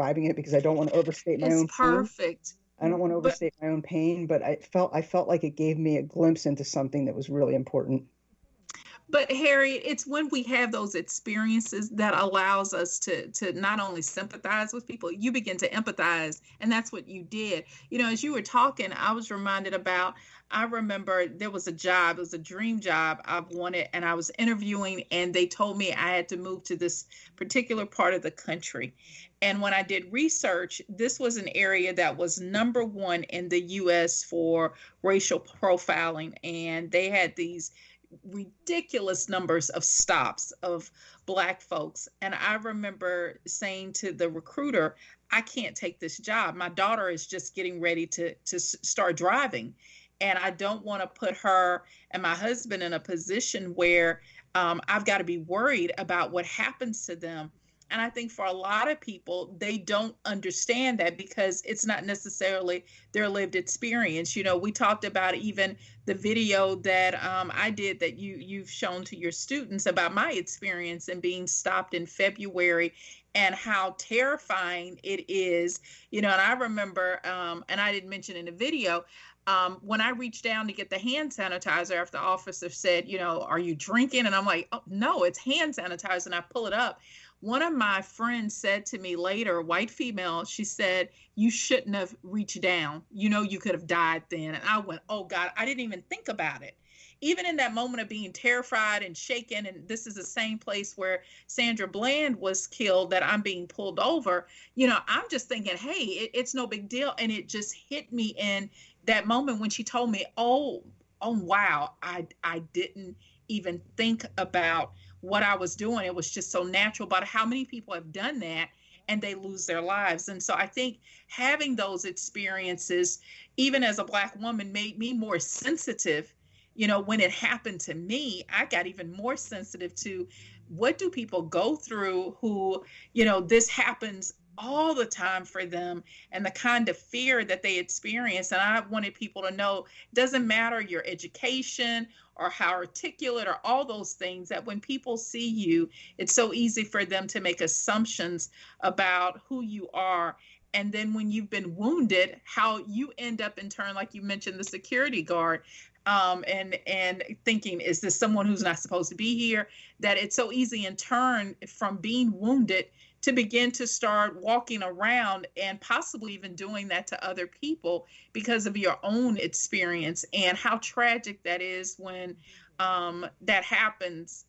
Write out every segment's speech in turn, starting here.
describing it because I don't want to overstate my It's own pain. perfect. I don't want to But overstate my own pain, but I felt like it gave me a glimpse into something that was really important. But Harry, it's when we have those experiences that allows us to not only sympathize with people, you begin to empathize, and that's what you did. You know, as you were talking, I was reminded about. I remember there was a job, it was a dream job I've wanted, and I was interviewing, and they told me I had to move to this particular part of the country. And when I did research, this was an area that was number one in the US for racial profiling, and they had these ridiculous numbers of stops of black folks. And I remember saying to the recruiter, I can't take this job. My daughter is just getting ready to start driving. And I don't want to put her and my husband in a position where I've got to be worried about what happens to them. And I think for a lot of people, they don't understand that because it's not necessarily their lived experience. You know, we talked about even the video that I did that you've shown to your students about my experience and being stopped in February and how terrifying it is. You know, and I remember, and I didn't mention in the video, when I reached down to get the hand sanitizer after the officer said, you know, are you drinking? And I'm like, oh, no, it's hand sanitizer. And I pull it up. One of my friends said to me later, a white female, she said, you shouldn't have reached down. You know, you could have died then. And I went, oh God, I didn't even think about it. Even in that moment of being terrified and shaken, and this is the same place where Sandra Bland was killed that I'm being pulled over, you know, I'm just thinking, hey, it's no big deal. And it just hit me in that moment when she told me, oh wow, I didn't even think about what I was doing. It was just so natural. But how many people have done that and they lose their lives? And so I think having those experiences, even as a Black woman, made me more sensitive. You know, when it happened to me, I got even more sensitive to what do people go through who, you know, this happens all the time for them and the kind of fear that they experience. And I wanted people to know it doesn't matter your education or how articulate or all those things, that when people see you, it's so easy for them to make assumptions about who you are. And then when you've been wounded, how you end up in turn, like you mentioned, the security guard, and thinking, is this someone who's not supposed to be here? That it's so easy in turn from being wounded to begin to start walking around and possibly even doing that to other people because of your own experience, and how tragic that is when that happens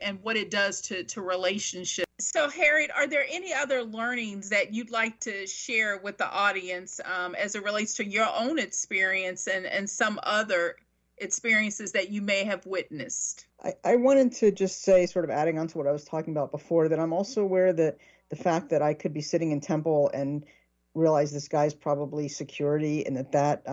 and what it does to relationships. So, Harriet, are there any other learnings that you'd like to share with the audience as it relates to your own experience and some other experiences that you may have witnessed? I wanted to just say, sort of adding on to what I was talking about before, that I'm also aware that the fact that I could be sitting in Temple and realize this guy's probably security, and that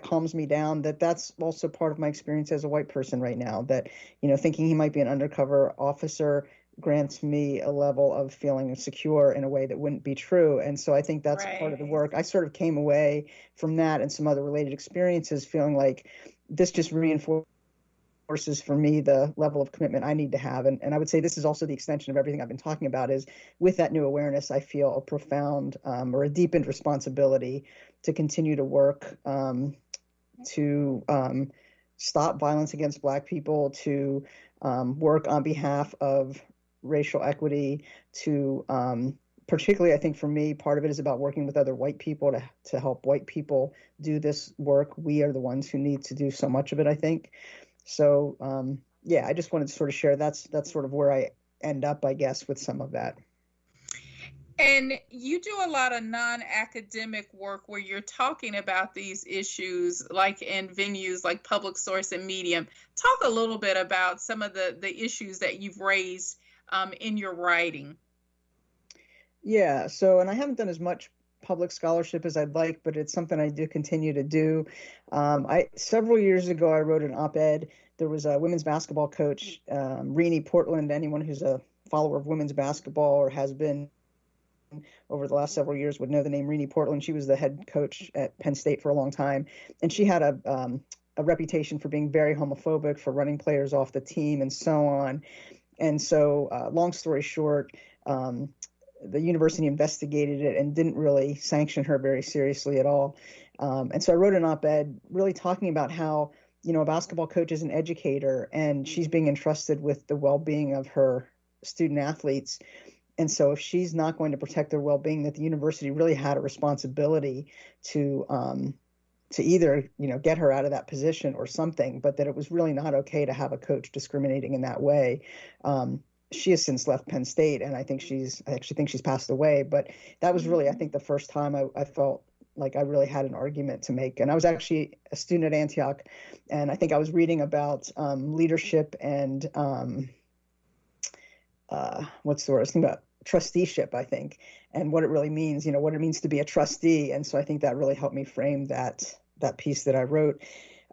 calms me down, that's also part of my experience as a white person right now, that, you know, thinking he might be an undercover officer grants me a level of feeling secure in a way that wouldn't be true. And so I think that's part of the work. I sort of came away from that and some other related experiences feeling like this just reinforces for me the level of commitment I need to have. And I would say this is also the extension of everything I've been talking about, is with that new awareness, I feel a profound or a deepened responsibility to continue to work to stop violence against Black people, to work on behalf of racial equity, to particularly, I think for me, part of it is about working with other white people to help white people do this work. We are the ones who need to do so much of it, I think. So, yeah, I just wanted to sort of share that's sort of where I end up, I guess, with some of that. And you do a lot of non-academic work where you're talking about these issues, like in venues like Public Source and Medium. Talk a little bit about some of the issues that you've raised in your writing. Yeah, so, and I haven't done as much public scholarship as I'd like, but it's something I do continue to do. Several years ago, I wrote an op-ed. There was a women's basketball coach, Renee Portland. Anyone who's a follower of women's basketball or has been over the last several years would know the name Renee Portland. She was the head coach at Penn State for a long time, and she had a reputation for being very homophobic, for running players off the team, and so on. And so, long story short, the university investigated it and didn't really sanction her very seriously at all. And so I wrote an op-ed really talking about how, a basketball coach is an educator and she's being entrusted with the well-being of her student athletes. And so if she's not going to protect their well-being, that the university really had a responsibility to either, get her out of that position or something, but that it was really not okay to have a coach discriminating in that way. She has since left Penn State, and I actually think she's passed away. But that was really, I think, the first time I felt like I really had an argument to make. And I was actually a student at Antioch, and I think I was reading about leadership and what's the word? I was thinking about trusteeship, I think, and what it really means, what it means to be a trustee. And so I think that really helped me frame that piece that I wrote.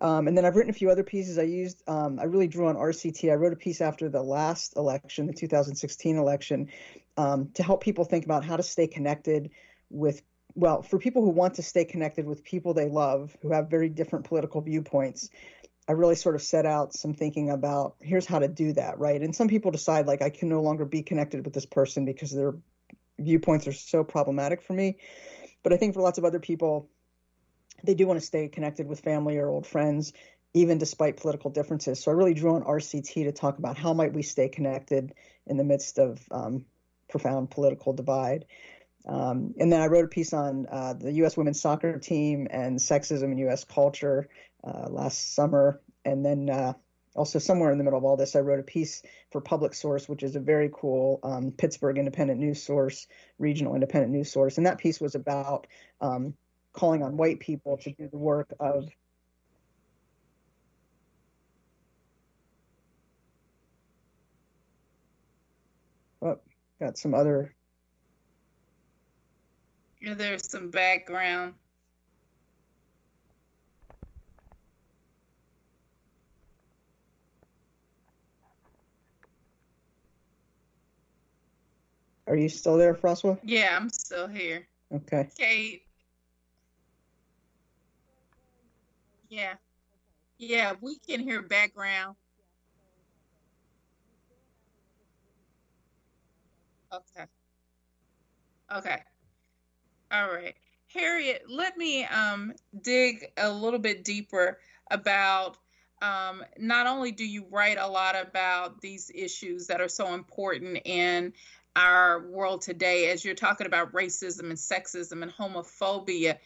And then I've written a few other pieces. I really drew on RCT. I wrote a piece after the last election, the 2016 election, to help people think about how to stay connected for people who want to stay connected with people they love, who have very different political viewpoints. I really sort of set out some thinking about here's how to do that, right? And some people decide like I can no longer be connected with this person because their viewpoints are so problematic for me. But I think for lots of other people, they do want to stay connected with family or old friends, even despite political differences. So I really drew on RCT to talk about how might we stay connected in the midst of profound political divide. And then I wrote a piece on the U.S. women's soccer team and sexism in U.S. culture last summer. And then also somewhere in the middle of all this, I wrote a piece for Public Source, which is a very cool Pittsburgh independent news source, regional independent news source. And that piece was about calling on white people to do the work of got some other. Yeah, there's some background. Are you still there, François? Yeah, I'm still here. Okay. Kate. Yeah, we can hear background. Okay. Okay. All right. Harriet, let me dig a little bit deeper about not only do you write a lot about these issues that are so important in our world today, as you're talking about racism and sexism and homophobia,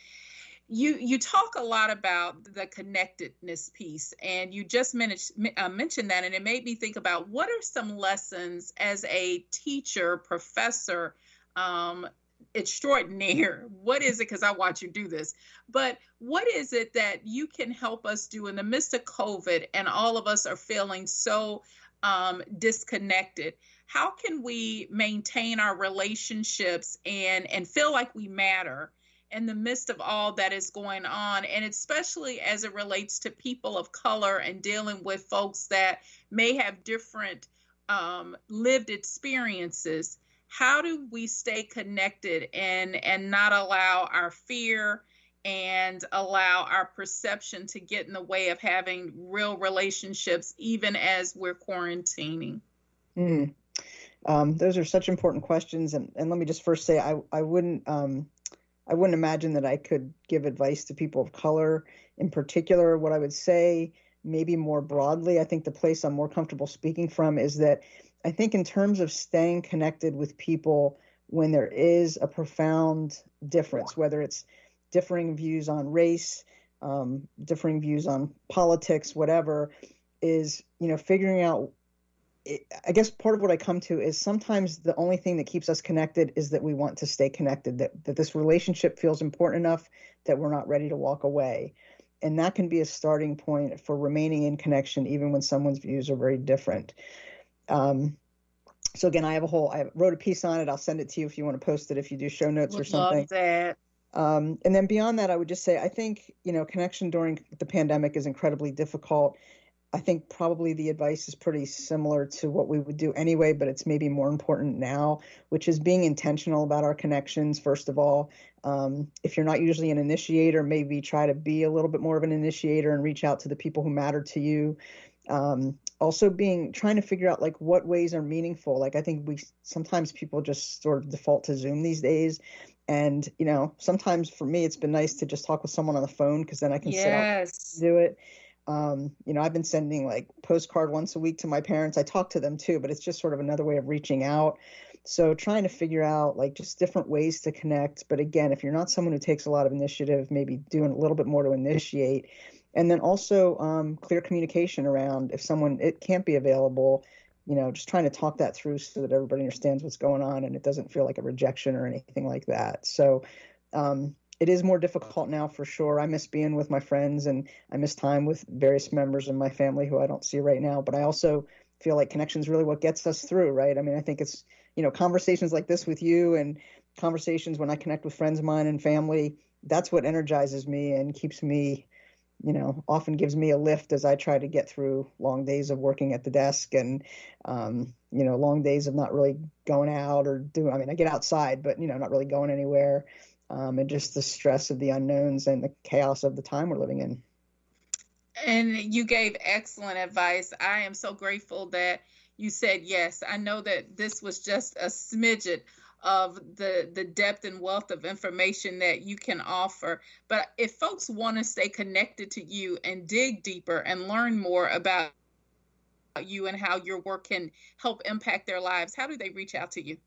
you talk a lot about the connectedness piece, and you just mentioned that, and it made me think about what are some lessons as a teacher, professor, extraordinaire. What is it? Because I watch you do this, but what is it that you can help us do in the midst of COVID and all of us are feeling so disconnected? How can we maintain our relationships and feel like we matter in the midst of all that is going on, and especially as it relates to people of color and dealing with folks that may have different lived experiences? How do we stay connected and not allow our fear and allow our perception to get in the way of having real relationships, even as we're quarantining? Those are such important questions. And let me just first say, I wouldn't imagine that I could give advice to people of color in particular. What I would say, maybe more broadly, I think the place I'm more comfortable speaking from is that I think in terms of staying connected with people when there is a profound difference, whether it's differing views on race, differing views on politics, whatever, is, figuring out, I guess part of what I come to is sometimes the only thing that keeps us connected is that we want to stay connected, that this relationship feels important enough that we're not ready to walk away. And that can be a starting point for remaining in connection, even when someone's views are very different. So again, I wrote a piece on it. I'll send it to you if you want to post it, if you do show notes or something. Love that. And then beyond that, I would just say, I think, connection during the pandemic is incredibly difficult. I think probably the advice is pretty similar to what we would do anyway, but it's maybe more important now, which is being intentional about our connections. First of all, if you're not usually an initiator, maybe try to be a little bit more of an initiator and reach out to the people who matter to you. Also trying to figure out like what ways are meaningful. Like I think sometimes people just sort of default to Zoom these days. And, sometimes for me, it's been nice to just talk with someone on the phone because then I can sit out and Yes. do it. I've been sending like postcard once a week to my parents. I talk to them too, but it's just sort of another way of reaching out. So trying to figure out like just different ways to connect. But again, if you're not someone who takes a lot of initiative, maybe doing a little bit more to initiate. And then also clear communication around if it can't be available, just trying to talk that through so that everybody understands what's going on and it doesn't feel like a rejection or anything like that. So it is more difficult now for sure. I miss being with my friends and I miss time with various members of my family who I don't see right now. But I also feel like connection is really what gets us through, right? I mean, I think it's, conversations like this with you and conversations when I connect with friends of mine and family, that's what energizes me and keeps me, often gives me a lift as I try to get through long days of working at the desk and, long days of not really going out I get outside, but, not really going anywhere. And just the stress of the unknowns and the chaos of the time we're living in. And you gave excellent advice. I am so grateful that you said yes. I know that this was just a smidget of the depth and wealth of information that you can offer. But if folks want to stay connected to you and dig deeper and learn more about you and how your work can help impact their lives, how do they reach out to you?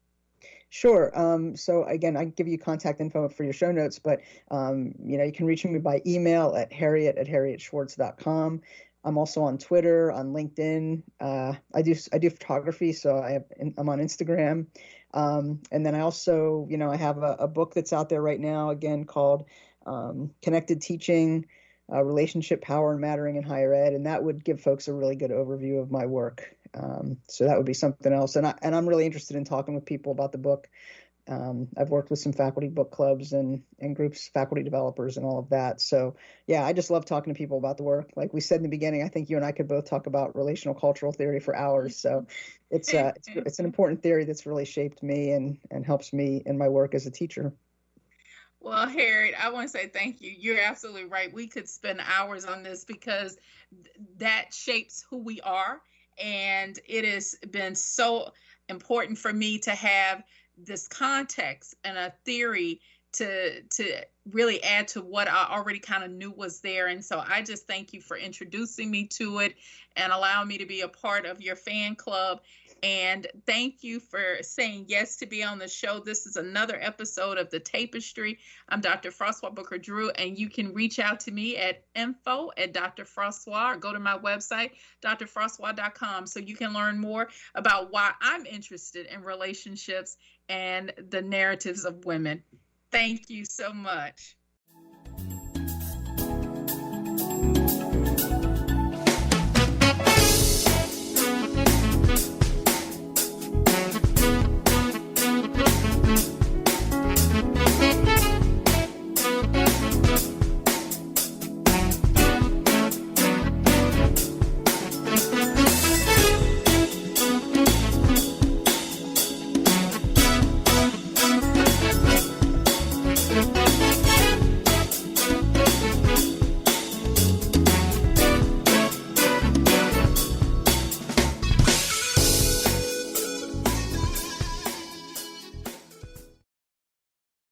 Sure. So again, I can give you contact info for your show notes, but you can reach me by email at harriet@harrietschwartz.com. I'm also on Twitter, on LinkedIn. I do photography, so I'm on Instagram. And then I also, I have a book that's out there right now, again, called Connected Teaching, Relationship Power and Mattering in Higher Ed, and that would give folks a really good overview of my work. So that would be something else. And I'm really interested in talking with people about the book. I've worked with some faculty book clubs and groups, faculty developers and all of that. So yeah, I just love talking to people about the work. Like we said in the beginning, I think you and I could both talk about relational cultural theory for hours. So it's an important theory that's really shaped me and helps me in my work as a teacher. Well, Harriet, I want to say thank you. You're absolutely right. We could spend hours on this because that shapes who we are. And it has been so important for me to have this context and a theory to really add to what I already kind of knew was there. And so I just thank you for introducing me to it and allowing me to be a part of your fan club. And thank you for saying yes to be on the show. This is another episode of The Tapestry. I'm Dr. Francois Booker Drew, and you can reach out to me at info@drfrancois or go to my website, drfrancois.com, so you can learn more about why I'm interested in relationships and the narratives of women. Thank you so much.